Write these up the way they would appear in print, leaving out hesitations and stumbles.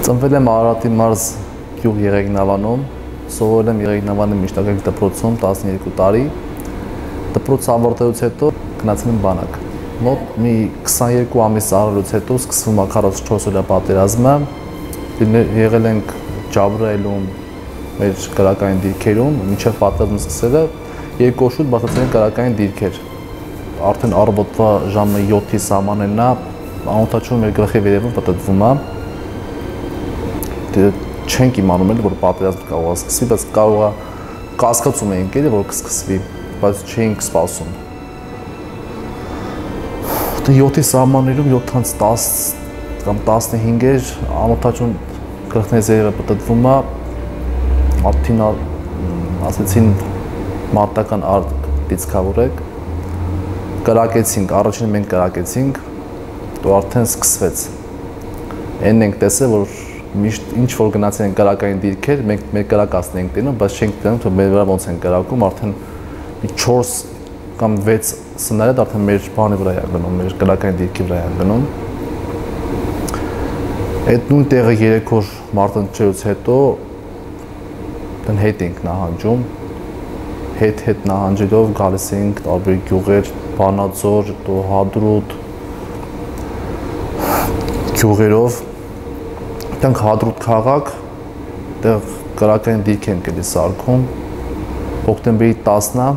Ծնվել եմ Արարատի մարզ գյուղ Եղեգնավանում, սովորել եմ Եղեգնավանի միջնակարգ դպրոցում 12 տարի, դպրոց ավարտելուց հետո գնացել եմ բանակ։ Մոտ մի 22 ամիս արարելուց հետո սկսվում է 44-օրյա պատերազմը, եղել ենք Ջաբրայելում, մեր կրակային դիրքերում, մինչև պատերազմը սկսելը երկու օր շուտ բացացել են կրակային դիրքեր։ Արդեն առավոտվա ժամը 7-ի սահմանենն է, անօթաչուն մեր գլխի վերևում պտտվում է։ Չենք իմանում էլ, որ պատերազմը կարող է սկսվի, բայց կարող է կասկածում էինք էլի, որ կսկսվի, բայց չէինք սպասում։ 7-ի սահմաններում 7-10 կամ 15-էր անօթաչուն գլխների վերևը պտտվում է, արդեն ասեցին մարտական դիցքավորեք, կրակեցինք, առաջին մենք կրակեցինք, ու արդեն սկսվեց։ Էն ենք տեսել, որ միշտ ինչ որ գնացել են կրակային դիրքեր, մենք մեր կրակացն ենք տենում, բայց չենք տենում, թե մեր վրա ոնց են կրակում, արդեն մի 4 կամ 6 սնարեդ արդեն մեր բանի վրա է գնում, մեր կրակային դիրքի վրա է գնում։ Այդ նույն տեղը 3 օր մարտնչելուց հետո հետ ենք նահանջում, հետ նահանջելով գալիս ենք տարբեր գյուղեր, Վանաձոր, Հադրութ գյուղերով, դրանք Հադրութ քաղաք, դեղ կրակային դիրք ենք էլի սարքում, հոկտեմբերի 10-ն է,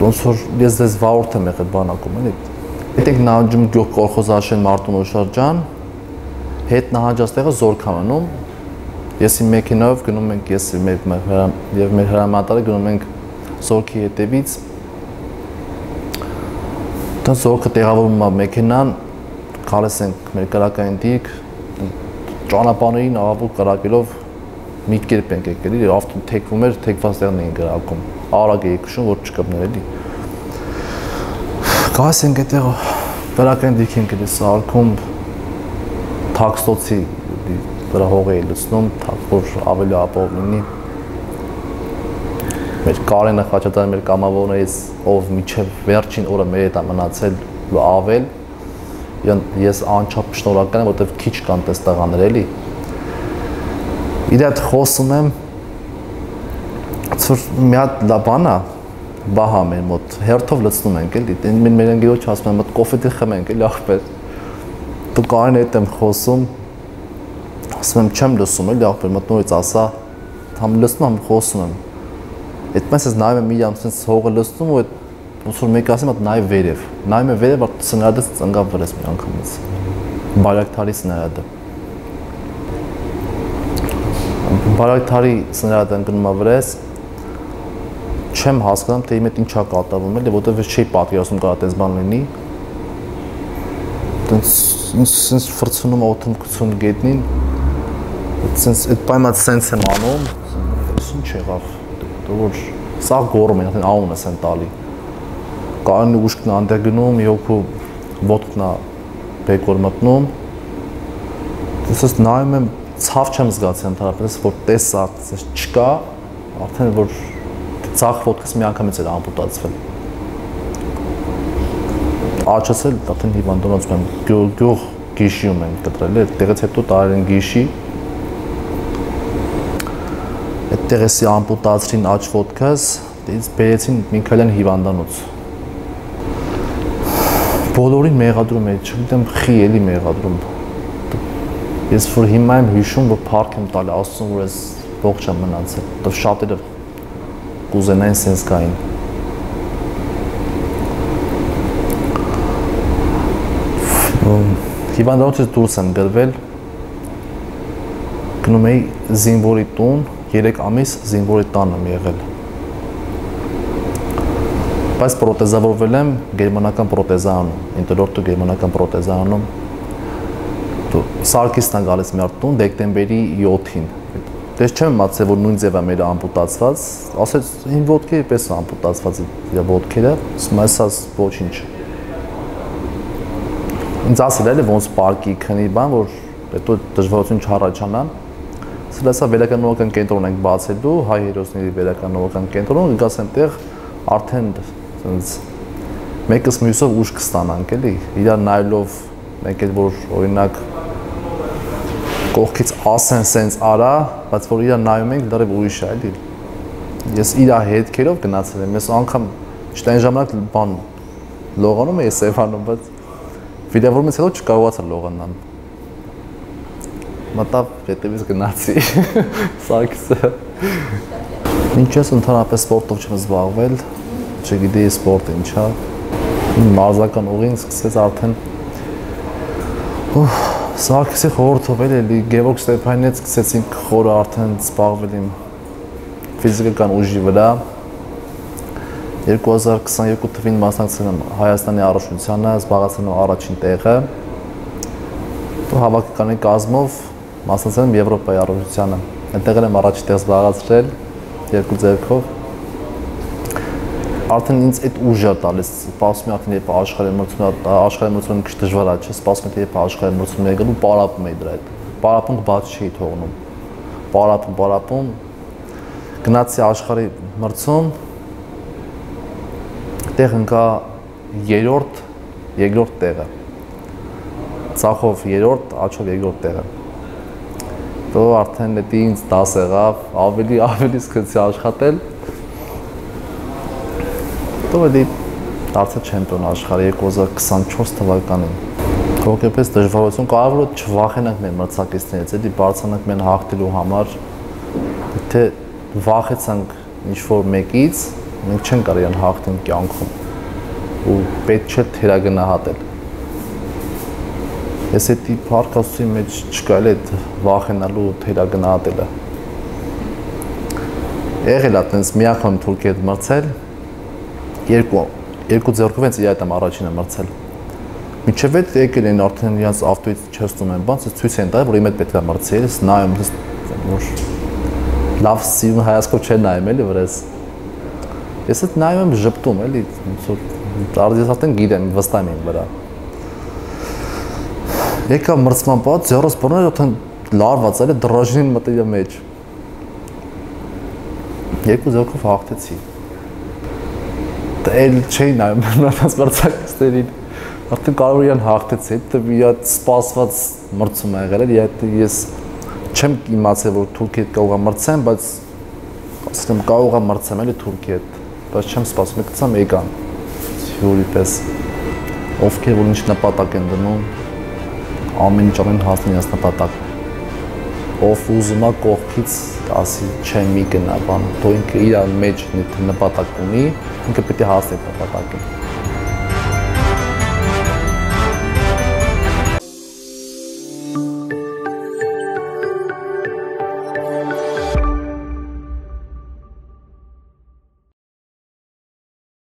ոնց որ ես դες վաղորդ եմ եղել բանակում, էլի։ Հետ ենք նահանջում գյուղ Կոլխոզաշեն Մարտունու շրջան, հետ նահանջած տեղը Զորք ամնում, ես իմ մեքենայով գնում ենք, ես և մեր հրամանատարը գնում ենք Զորքի հետևից, դա Զորքը տեղավորում է մեքենան, գալիս ենք մեր կրակային դիրք, ճանապարհներին աղավուր կրակելով մի կերպ ենք եկել, ավտոն թեքվում էր, թեքված տեղն էին կրակում, արագ էի քշում, որ չկպներ էլի։ Գալիս ենք այդտեղ կրակային դիրք ենք էլի սարքում, թաքստոցի վրա հող էի լցնում, որ ավելի ապահով լինի։ Մեր Կարենը Խաչատրյանը մեր կամավորներից, ով մինչև վերջին օրը մեր հետ է մնացել ու ավել, ես անչափ շնորհակալ եմ, որովհետև քիչ կան տես տղաներ էլի։ Իր հետ խոսում եմ, մի հատ բան է, բահա մեր մոտ, հերթով լցնում ենք էլի, մեր ընկերոջ ասում եմ, մոտ կոֆետի խմենք էլի ախպեր։ Դու Կարենի հետ եմ խոսում, ասում եմ չեմ լսում էլի ախպեր, մոտ նորից ասա, համ լսնում եմ, խոսում եմ։ Այդպես ես նայում եմ իրան, sense հողը լցնում ու ոնց որ մեկ ասեմ, նայ վերև։ Նայում եմ վերև, որ սնարդը ծնգավ վրես մի անգամից։ Բարակթարի սնարդը։ Բարակթարի սնարդը ընկնում է վրես։ Չեմ հասկանում, թե իմ հետ ինչա կատարվում էլի, որտեղ ես չի պատկերացնում կարա տես բան լինի։ Sense ֆրցնում օդում գցում գետնին։ Sense այդ պայմած sense եմ անում, ինչ եղավ։ Որ սա գորում են, անունս են տալի։ Կարենի ուշքն անդեղ գնում, հոգու ոտքն է բեկոր մտնում։ Ես նայում եմ, ցավ չեմ զգացել ընդհանրապես, որ տեսա, չկա, արդեն որ ցախ ոտքս մի անգամից էր ամպուտացվել։ Աչքս էլ արդեն հիվանդանոց եմ գյուղ Գիշիում են կտրել, այդտեղից հետո տարել են Գիշի։ Այդտեղ էսի ամպուտացրին աջ ոտքս, ինձ բերեցին Մինքելյան հիվանդանոց։ Բոլորին մեղադրում էի, չգիտեմ խի էլի մեղադրում։ Ես որ հիմա եմ հիշում, որ փառք եմ տալի Աստծուն, որ ես ողջ եմ մնացել, որտեղ շատերը կուզենային սենց գային։ Հիվանդանոցից դուրս եմ գրվել, գնում էի զինվորի տուն, 3 ամիս զինվորի տան եմ եղել։ Բայց պրոթեզավորվել եմ գերմանական պրոթեզարանում, ինտերորտու գերմանական պրոթեզարանում։ Սարգիսն է գալիս մեր տուն դեկտեմբերի 7-ին։ Դες չեմ իմացել, որ նույն ձև է մեր ամպուտացված, ասեց իմ ոտքերը պես ամպուտացված իր ոտքերը, ասում ասած ոչինչ։ Ինձ ասել էլի ոնց պարկի քնի բան, որ հետո դժվարություն չառաջանան։ Սա վերականգնողական կենտրոն ենք բացելու, հայ հերոսների վերականգնողական կենտրոն, գաս այնտեղ արդեն մեկս մյուսով ուժ կստանանք էլի, իրար նայելով մեկ էլ որ օրինակ կողքից ասեն սենց արա, բայց որ իրա նայում ենք դեռ ուրիշ է, էլի։ Ես իրա հետքերով գնացել եմ, ես անգամ չտային ժամանակ բան լողանում էի Սևանում, բայց վիրավորումից հետո չկարողացա լողանալ։ Մտավ հետևից գնացի Սարգսը։ Ինչպես ընդհանրապես սպորտով չեմ զբաղվել, չգիտեի սպորտը ինչ է։ Մարզական ուղին սկսեց արդեն Սարգսի խորհրդով էլի Գևորգ Ստեփանյանը սկսեցինք խորը արդեն զբաղվել իմ ֆիզիկական ուժի վրա։ 2022 թվականին մասնակցել եմ Հայաստանի առաջնությանը, զբաղեցել եմ առաջին տեղը։ Հավաքականի կազմով մասնակցել եմ Եվրոպայի առաջնությանը։ Այնտեղ եմ առաջին տեղ զբաղացրել 2 ձեռքով։ Արդեն ինձ այդ ուժը տալիս, սպասում եմ արդեն երբ աշխարհի մրցույթը քիչ դժվար է, չէ՞, սպասում եմ երբ աշխարհի մրցույթը գալու, պարապում էի դրա հետ։ Պարապում բաց չի թողնում։ Պարապում գնացի աշխարհի մրցում, տեղ ընկա 2-րդ տեղը։ Ծախով 3-րդ, աչով 2-րդ տեղը։ Դու արդեն դա ինձ 10 եղավ, ավելի սկսեցի աշխատել։ Դու էլի դարձա չեմպիոն աշխարհի 2024 թվականին։ Հոգեպես դժվարություն կարևոր է չվախենանք մեր մրցակիցներից, էլի բարձրանանք մեն հաղթելու համար։ Եթե վախեցանք ինչ-որ մեկից, մենք չենք կարող իրան հաղթենք կյանքում ու պետք չէ թերագնահատել։ Ես էդի փառքաստուի մեջ չկա էլ այդ վախենալու թերագնահատելը։ Եղել է տենց մի անգամ Թուրքիա հետ մրցել, երկու ձեռքով հենց իր հետ եմ առաջինը մրցել։ Մինչև այդ եկել են արդեն իրենց ավտոյից չստում են, բանց ցույց են տալի, որ իմ հետ պետք է մրցել, ես նայում որ լավ սիրուն հայացքով չեն նայում էլի վրաս։ Ես այդ նայում եմ ժպտում էլի, արդեն արդեն գիտեմ, վստահ եմ վրա։ Եկա մրցման բաց, ձեռոս բռնել արդեն լարված էլի դրաժին մտել մեջ։ Երկու ձեռքով հաղթեցի։ Էլ չէի նայում նրանց մրցակիցներին, արդեն կարող իրան հաղթեցի, դա իրա սպասված մրցում է եղել, ես չեմ իմացել, որ Թուրքիա հետ կարող եմ մրցեմ, բայց ասեմ կարող եմ մրցեմ էլի Թուրքիա հետ, բայց չեմ սպասում, գցամ եկան հյուրի պես, ովքեր որ ինչ նպատակ են դնում, ամեն ինչ ամեն հասնեն իրենց նպատակ, ով ուզում է կողքից ասի չէ մի գնա բան, թող ինքը իր մեջ նպատակ ունի, ինքը պետք է հասնի նպատակին։